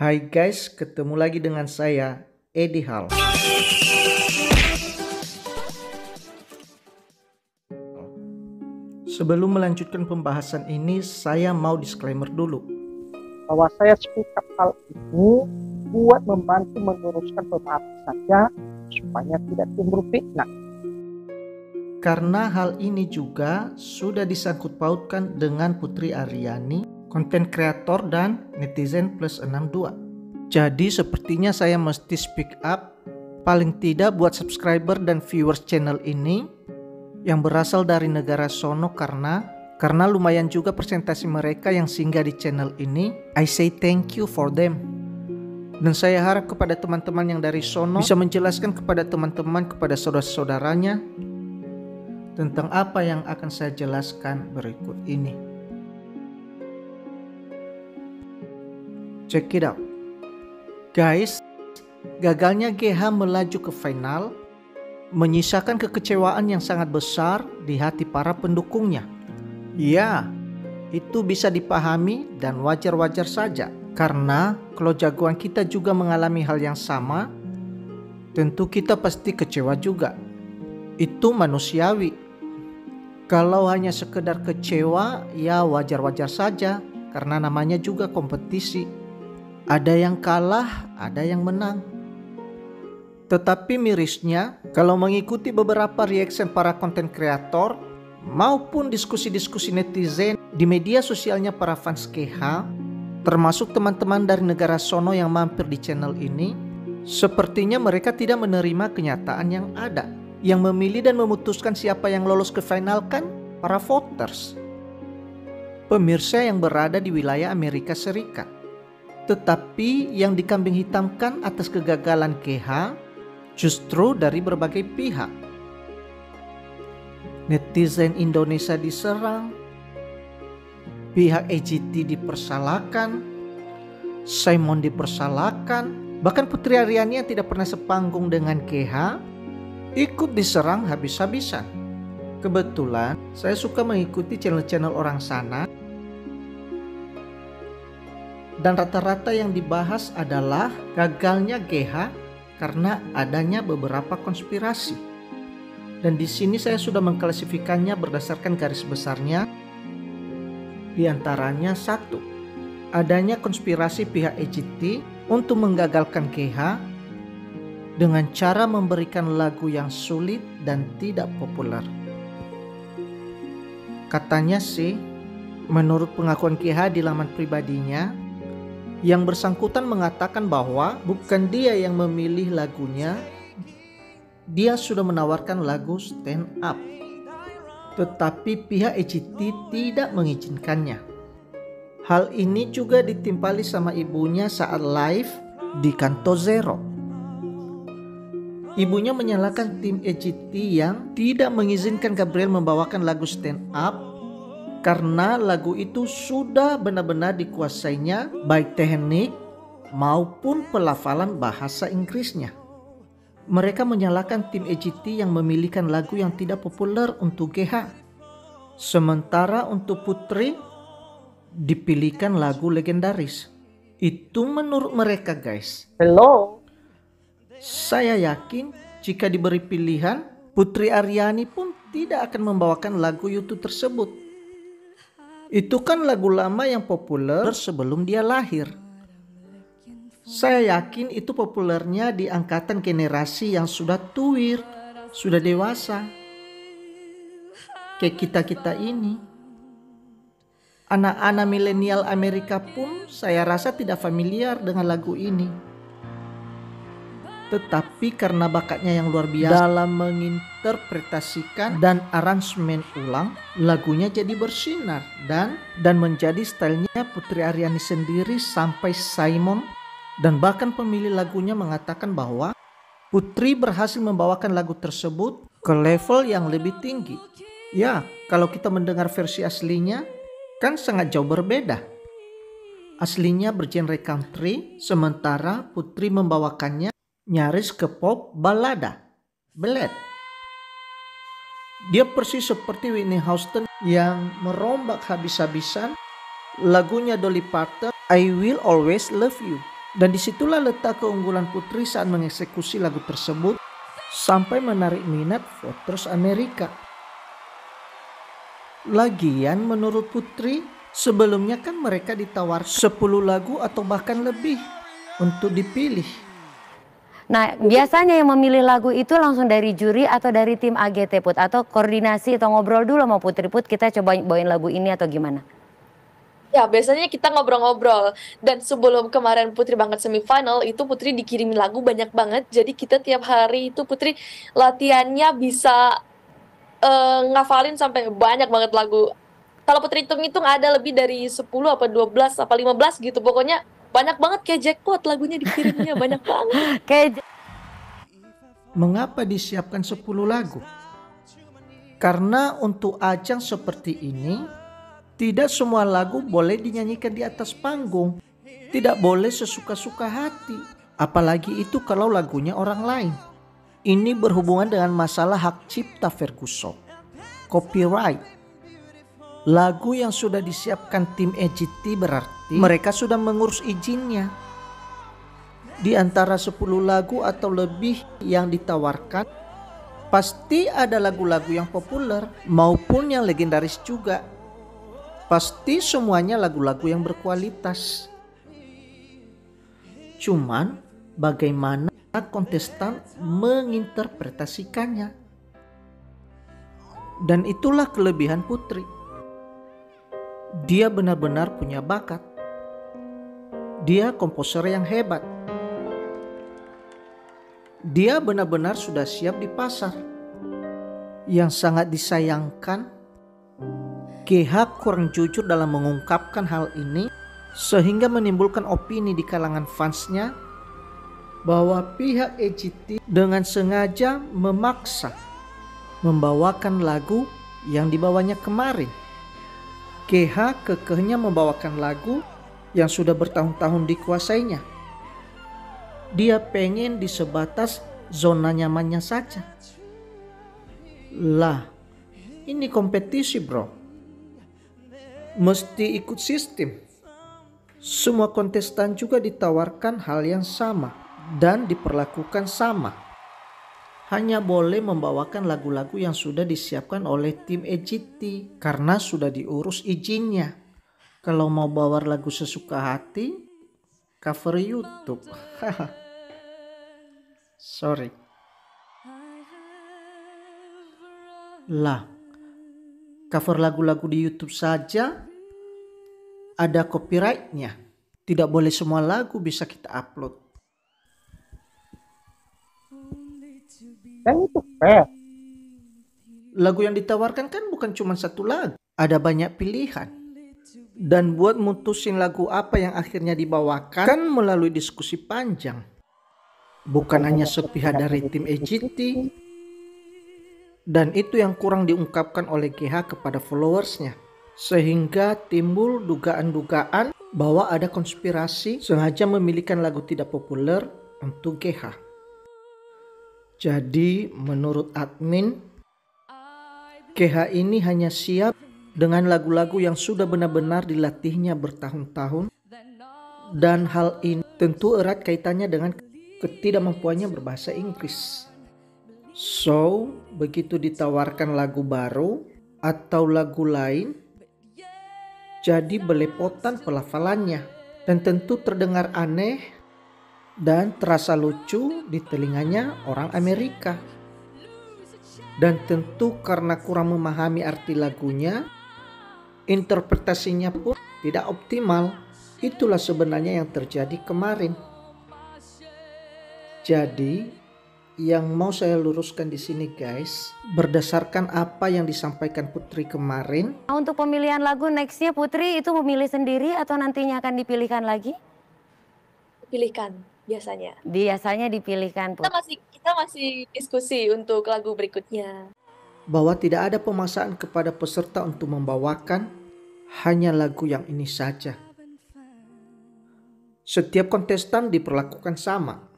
Hai guys, ketemu lagi dengan saya, Edi Hal. Sebelum melanjutkan pembahasan ini, saya mau disclaimer dulu. Bahwa saya speak up hal ini buat membantu meluruskan pembahasan saja supaya tidak timbul fitnah. Karena hal ini juga sudah disangkut pautkan dengan Putri Aryani, konten kreator dan netizen plus 62. Jadi sepertinya saya mesti speak up, paling tidak buat subscriber dan viewers channel ini yang berasal dari negara sono karena lumayan juga persentase mereka yang singgah di channel ini. I say thank you for them. Dan saya harap kepada teman-teman yang dari sono bisa menjelaskan kepada teman-teman, kepada saudara-saudaranya tentang apa yang akan saya jelaskan berikut ini. Check it out. Guys, gagalnya GH melaju ke final menyisakan kekecewaan yang sangat besar di hati para pendukungnya. Ya, itu bisa dipahami dan wajar-wajar saja. Karena kalau jagoan kita juga mengalami hal yang sama, tentu kita pasti kecewa juga. Itu manusiawi. Kalau hanya sekedar kecewa, ya wajar-wajar saja. Karena namanya juga kompetisi. Ada yang kalah, ada yang menang. Tetapi mirisnya, kalau mengikuti beberapa reaction para konten kreator maupun diskusi-diskusi netizen di media sosialnya para fans KH, termasuk teman-teman dari negara sono yang mampir di channel ini, sepertinya mereka tidak menerima kenyataan yang ada. Yang memilih dan memutuskan siapa yang lolos ke final kan para voters, pemirsa yang berada di wilayah Amerika Serikat. Tetapi yang dikambing hitamkan atas kegagalan KH justru dari berbagai pihak. Netizen Indonesia diserang, pihak EGT dipersalahkan, Simon dipersalahkan, bahkan Putri Aryani yang tidak pernah sepanggung dengan KH ikut diserang habis-habisan. Kebetulan saya suka mengikuti channel-channel orang sana, dan rata-rata yang dibahas adalah gagalnya GH karena adanya beberapa konspirasi. Dan di sini saya sudah mengklasifikasinya berdasarkan garis besarnya. Di antaranya 1, adanya konspirasi pihak EGT untuk menggagalkan GH dengan cara memberikan lagu yang sulit dan tidak populer. Katanya sih, menurut pengakuan GH di laman pribadinya, yang bersangkutan mengatakan bahwa bukan dia yang memilih lagunya, dia sudah menawarkan lagu stand up. Tetapi pihak EGT tidak mengizinkannya. Hal ini juga ditimpali sama ibunya saat live di Kanto Zero. Ibunya menyalahkan tim EGT yang tidak mengizinkan Gabriel membawakan lagu stand up karena lagu itu sudah benar-benar dikuasainya baik teknik maupun pelafalan bahasa Inggrisnya. Mereka menyalahkan tim EGT yang memilihkan lagu yang tidak populer untuk GH. Sementara untuk Putri dipilihkan lagu legendaris. Itu menurut mereka guys. Hello. Saya yakin jika diberi pilihan, Putri Aryani pun tidak akan membawakan lagu YouTube tersebut. Itu kan lagu lama yang populer sebelum dia lahir. Saya yakin itu populernya di angkatan generasi yang sudah tuir, sudah dewasa. Kayak kita-kita ini. Anak-anak milenial Amerika pun saya rasa tidak familiar dengan lagu ini. Tetapi karena bakatnya yang luar biasa dalam menginterpretasikan dan aransemen ulang, lagunya jadi bersinar dan menjadi stylenya Putri Aryani sendiri sampai Simon dan bahkan pemilih lagunya mengatakan bahwa Putri berhasil membawakan lagu tersebut ke level yang lebih tinggi. Ya, kalau kita mendengar versi aslinya kan sangat jauh berbeda. Aslinya bergenre country, sementara Putri membawakannya nyaris ke pop balada, ballad. Dia persis seperti Whitney Houston yang merombak habis-habisan lagunya Dolly Parton, I Will Always Love You. Dan disitulah letak keunggulan Putri saat mengeksekusi lagu tersebut sampai menarik minat voters Amerika. Lagian menurut Putri, sebelumnya kan mereka ditawar 10 lagu atau bahkan lebih untuk dipilih. Nah, biasanya yang memilih lagu itu langsung dari juri atau dari tim AGT Put? Atau koordinasi atau ngobrol dulu sama Putri Put, kita coba bawain lagu ini atau gimana? Ya, biasanya kita ngobrol-ngobrol. Dan sebelum kemarin Putri banget semifinal, itu Putri dikirimin lagu banyak banget. Jadi kita tiap hari itu Putri latihannya bisa ngafalin sampai banyak banget lagu. Kalau Putri hitung-hitung ada lebih dari 10 apa 12 apa 15 gitu. Pokoknya banyak banget, kayak jackpot lagunya dikirimnya banyak banget. Mengapa disiapkan 10 lagu? Karena untuk ajang seperti ini, tidak semua lagu boleh dinyanyikan di atas panggung. Tidak boleh sesuka-suka hati. Apalagi itu kalau lagunya orang lain. Ini berhubungan dengan masalah hak cipta Ferguson. Copyright. Lagu yang sudah disiapkan tim EGT berarti mereka sudah mengurus izinnya. Di antara 10 lagu atau lebih yang ditawarkan, pasti ada lagu-lagu yang populer maupun yang legendaris juga. Pasti semuanya lagu-lagu yang berkualitas. Cuman bagaimana kontestan menginterpretasikannya. Dan itulah kelebihan Putri. Dia benar-benar punya bakat. Dia komposer yang hebat. Dia benar-benar sudah siap di pasar. Yang sangat disayangkan, GH kurang jujur dalam mengungkapkan hal ini, sehingga menimbulkan opini di kalangan fansnya bahwa pihak EGT dengan sengaja memaksa membawakan lagu yang dibawanya kemarin. GH kekehnya membawakan lagu yang sudah bertahun-tahun dikuasainya. Dia pengen di sebatas zona nyamannya saja. Lah, ini kompetisi bro. Mesti ikut sistem. Semua kontestan juga ditawarkan hal yang sama dan diperlakukan sama. Hanya boleh membawakan lagu-lagu yang sudah disiapkan oleh tim EGT karena sudah diurus izinnya. Kalau mau bawa lagu sesuka hati, cover YouTube. Sorry. Lah, cover lagu-lagu di YouTube saja ada copyrightnya. Tidak boleh semua lagu bisa kita upload. Dan itu fair. Lagu yang ditawarkan kan bukan cuma satu lagu, ada banyak pilihan. Dan buat mutusin lagu apa yang akhirnya dibawakan kan melalui diskusi panjang. Bukan hanya sepihak dari tim EGT. Dan itu yang kurang diungkapkan oleh GH kepada followersnya. Sehingga timbul dugaan-dugaan bahwa ada konspirasi sengaja memilihkan lagu tidak populer untuk GH. Jadi menurut admin, GH ini hanya siap dengan lagu-lagu yang sudah benar-benar dilatihnya bertahun-tahun. Dan hal ini tentu erat kaitannya dengan ketidakmampuannya berbahasa Inggris. So, begitu ditawarkan lagu baru atau lagu lain, jadi belepotan pelafalannya. Dan tentu terdengar aneh dan terasa lucu di telinganya orang Amerika. Dan tentu karena kurang memahami arti lagunya, interpretasinya pun tidak optimal. Itulah sebenarnya yang terjadi kemarin. Jadi, yang mau saya luruskan di sini guys, berdasarkan apa yang disampaikan Putri kemarin. Untuk pemilihan lagu nextnya Putri itu memilih sendiri atau nantinya akan dipilihkan lagi? Pilihkan biasanya. Biasanya dipilihkan Put. Kita masih diskusi untuk lagu berikutnya. Bahwa tidak ada pemaksaan kepada peserta untuk membawakan hanya lagu yang ini saja. Setiap kontestan diperlakukan sama.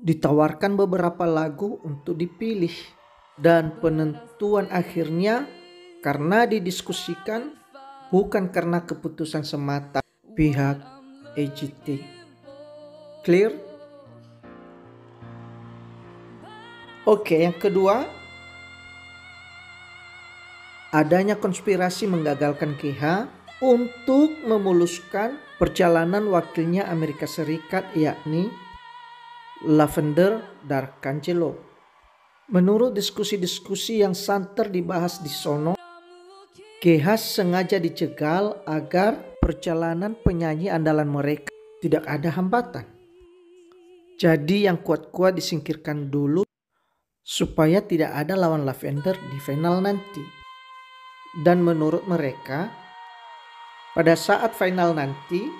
Ditawarkan beberapa lagu untuk dipilih. Dan penentuan akhirnya karena didiskusikan bukan karena keputusan semata pihak EGT. Clear? Oke, yang kedua, adanya konspirasi menggagalkan KH untuk memuluskan perjalanan wakilnya Amerika Serikat, yakni Lavender Darkangelo. Menurut diskusi-diskusi yang santer dibahas di sono, KH sengaja dicegal agar perjalanan penyanyi andalan mereka tidak ada hambatan. Jadi yang kuat-kuat disingkirkan dulu supaya tidak ada lawan Lavender di final nanti. Dan menurut mereka, pada saat final nanti,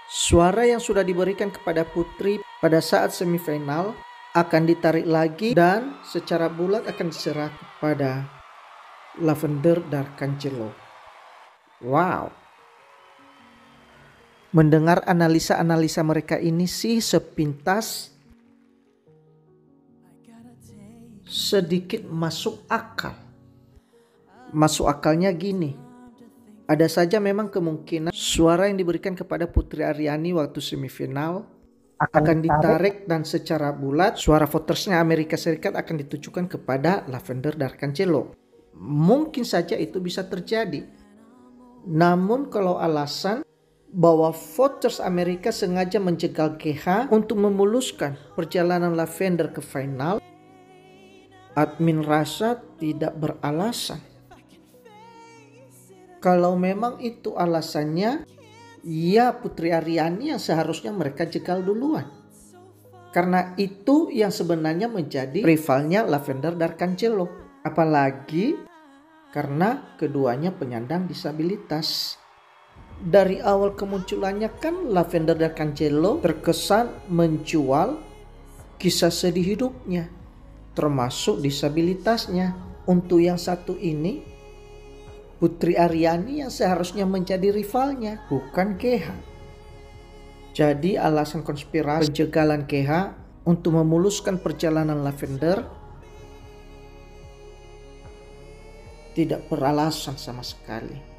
suara yang sudah diberikan kepada Putri pada saat semifinal akan ditarik lagi dan secara bulat akan diserah kepada Lavender Darkangelo. Wow. Mendengar analisa-analisa mereka ini sih sepintas sedikit masuk akal. Masuk akalnya gini. Ada saja memang kemungkinan suara yang diberikan kepada Putri Aryani waktu semifinal akan ditarik dan secara bulat suara votersnya Amerika Serikat akan ditujukan kepada Lavender Darkangelo. Mungkin saja itu bisa terjadi. Namun kalau alasan bahwa voters Amerika sengaja menjegal KH untuk memuluskan perjalanan Lavender ke final, admin rasa tidak beralasan. Kalau memang itu alasannya, ya Putri Aryani yang seharusnya mereka jegal duluan. Karena itu yang sebenarnya menjadi rivalnya Lavender Darkangelo. Apalagi karena keduanya penyandang disabilitas. Dari awal kemunculannya kan Lavender Darkangelo terkesan menjual kisah sedih hidupnya, termasuk disabilitasnya. Untuk yang satu ini, Putri Aryani yang seharusnya menjadi rivalnya, bukan KH. Jadi alasan konspirasi penjegalan KH untuk memuluskan perjalanan Lavender tidak beralasan sama sekali.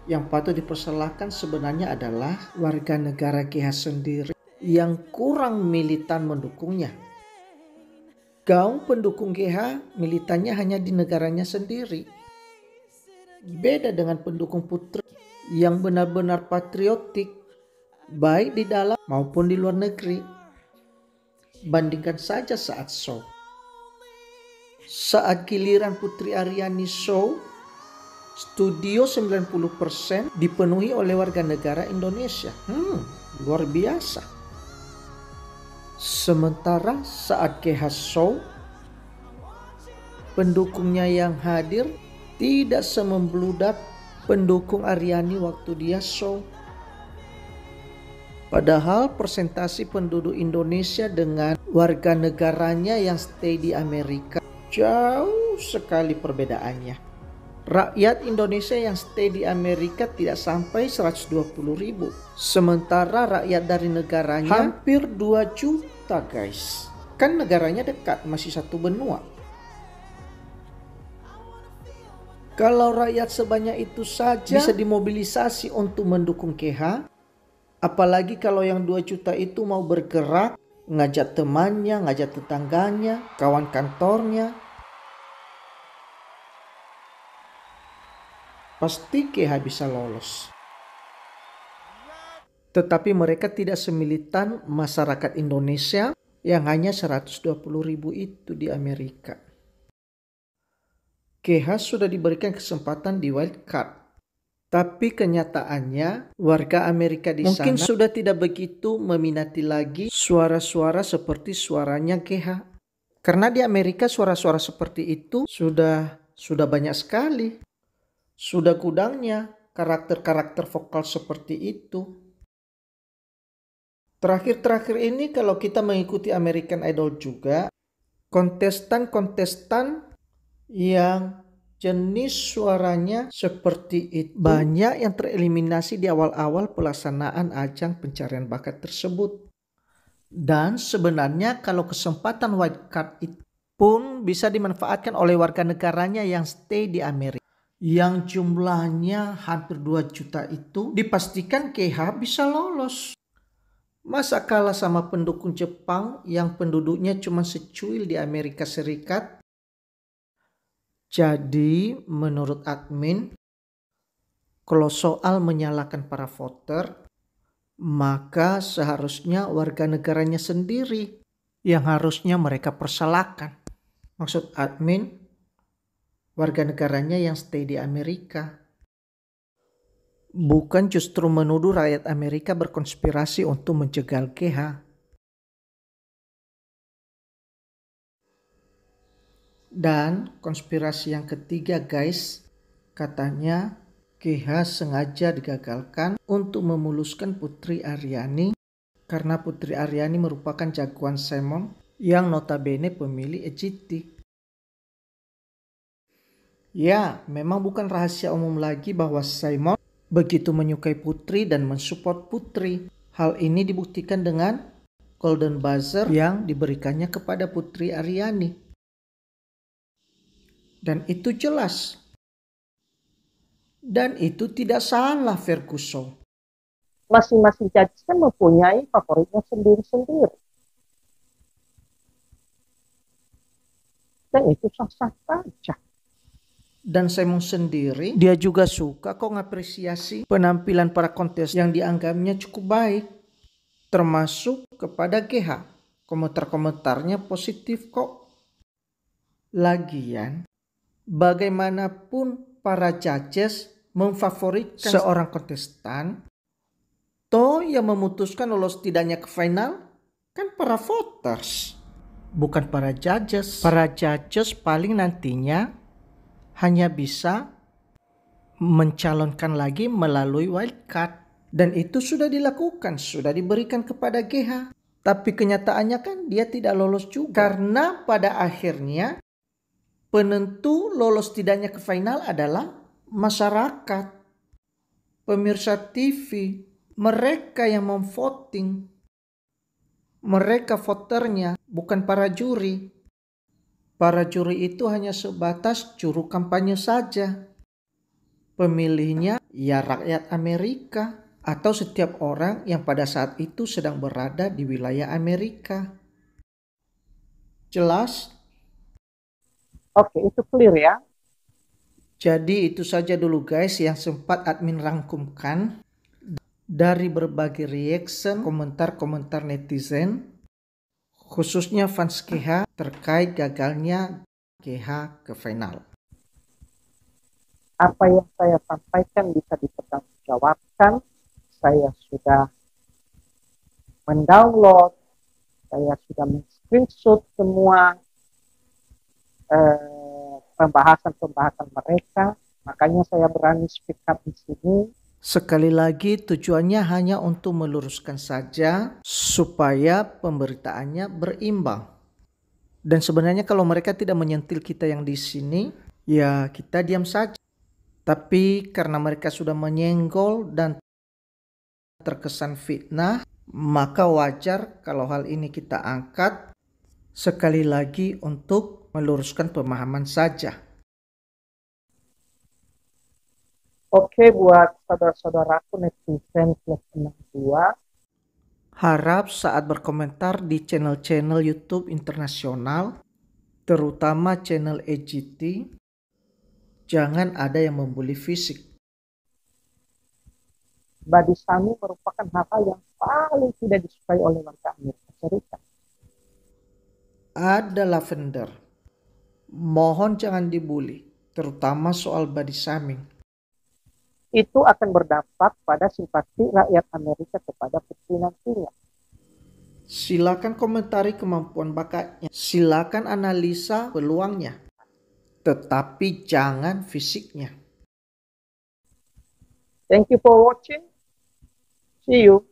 Yang patut dipersalahkan sebenarnya adalah warga negara KH sendiri yang kurang militan mendukungnya. Gaung pendukung GH militannya hanya di negaranya sendiri. Beda dengan pendukung Putri yang benar-benar patriotik, baik di dalam maupun di luar negeri. Bandingkan saja saat show. Saat giliran Putri Aryani show, studio 90% dipenuhi oleh warga negara Indonesia. Luar biasa. Sementara saat KH show, pendukungnya yang hadir tidak semembludak pendukung Aryani waktu dia show. Padahal persentasi penduduk Indonesia dengan warga negaranya yang stay di Amerika jauh sekali perbedaannya. Rakyat Indonesia yang stay di Amerika tidak sampai 120.000. Sementara rakyat dari negaranya hampir 2 juta guys. Kan negaranya dekat, masih satu benua. Kalau rakyat sebanyak itu saja bisa dimobilisasi untuk mendukung KH, apalagi kalau yang 2 juta itu mau bergerak, ngajak temannya, ngajak tetangganya, kawan kantornya, pasti KH bisa lolos. Tetapi mereka tidak semilitan masyarakat Indonesia yang hanya 120.000 itu di Amerika. KH sudah diberikan kesempatan di wild card. Tapi kenyataannya warga Amerika di mungkin sana sudah tidak begitu meminati lagi suara-suara seperti suaranya KH. Karena di Amerika suara-suara seperti itu sudah banyak sekali. Sudah gudangnya karakter-karakter vokal seperti itu. Terakhir-terakhir ini kalau kita mengikuti American Idol juga, kontestan-kontestan yang jenis suaranya seperti itu banyak yang tereliminasi di awal-awal pelaksanaan ajang pencarian bakat tersebut. Dan sebenarnya kalau kesempatan wild card itu pun bisa dimanfaatkan oleh warga negaranya yang stay di Amerika, yang jumlahnya hampir 2 juta itu, dipastikan KH bisa lolos. Masa kalah sama pendukung Jepang yang penduduknya cuma secuil di Amerika Serikat? Jadi menurut admin, kalau soal menyalahkan para voter, maka seharusnya warga negaranya sendiri yang harusnya mereka persalahkan. Maksud admin, warga negaranya yang stay di Amerika. Bukan justru menuduh rakyat Amerika berkonspirasi untuk menjegal GH. Dan konspirasi yang ketiga guys, katanya GH sengaja digagalkan untuk memuluskan Putri Aryani karena Putri Aryani merupakan jagoan Simon yang notabene pemilih EGT. Ya, memang bukan rahasia umum lagi bahwa Simon begitu menyukai Putri dan mensupport Putri. Hal ini dibuktikan dengan golden buzzer yang diberikannya kepada Putri Aryani. Dan itu jelas. Dan itu tidak salah Ferguson. Masing-masing judge kan mempunyai favoritnya sendiri-sendiri. Dan itu sah-sah saja. Dan Simon sendiri, dia juga suka kok ngapresiasi penampilan para kontes yang dianggapnya cukup baik. Termasuk kepada GH. Komentar-komentarnya positif kok. Lagian, bagaimanapun para judges memfavoritkan seorang kontestan, toh yang memutuskan lolos tidaknya ke final kan para voters, bukan para judges. Para judges paling nantinya hanya bisa mencalonkan lagi melalui wildcard. Dan itu sudah dilakukan, sudah diberikan kepada GH. Tapi kenyataannya kan dia tidak lolos juga. Karena pada akhirnya penentu lolos tidaknya ke final adalah masyarakat, pemirsa TV, mereka yang memvoting. Mereka voternya, bukan para juri. Para juri itu hanya sebatas juru kampanye saja. Pemilihnya ya rakyat Amerika atau setiap orang yang pada saat itu sedang berada di wilayah Amerika. Jelas? Oke, itu clear ya. Jadi itu saja dulu guys yang sempat admin rangkumkan dari berbagai reaction komentar-komentar netizen, khususnya fans GH terkait gagalnya GH ke final. Apa yang saya sampaikan bisa dipertanggungjawabkan. Saya sudah mendownload, saya sudah men-screenshot semua pembahasan-pembahasan mereka. Makanya saya berani speak up di sini. Sekali lagi tujuannya hanya untuk meluruskan saja supaya pemberitaannya berimbang. Dan sebenarnya kalau mereka tidak menyentil kita yang di sini, ya kita diam saja. Tapi karena mereka sudah menyenggol dan terkesan fitnah, maka wajar kalau hal ini kita angkat sekali lagi untuk meluruskan pemahaman saja. Oke, buat saudara-saudaraku netizen plus 62, harap saat berkomentar di channel-channel YouTube internasional, terutama channel EGT, jangan ada yang membuli fisik. body shaming merupakan hal yang paling tidak disukai oleh warga Amerika Serikat. Ada Lavender. Mohon jangan dibully, terutama soal body shaming. Itu akan berdampak pada simpati rakyat Amerika kepada Putri nantinya. Silakan komentari kemampuan bakatnya. Silakan analisa peluangnya. Tetapi jangan fisiknya. Thank you for watching. See you.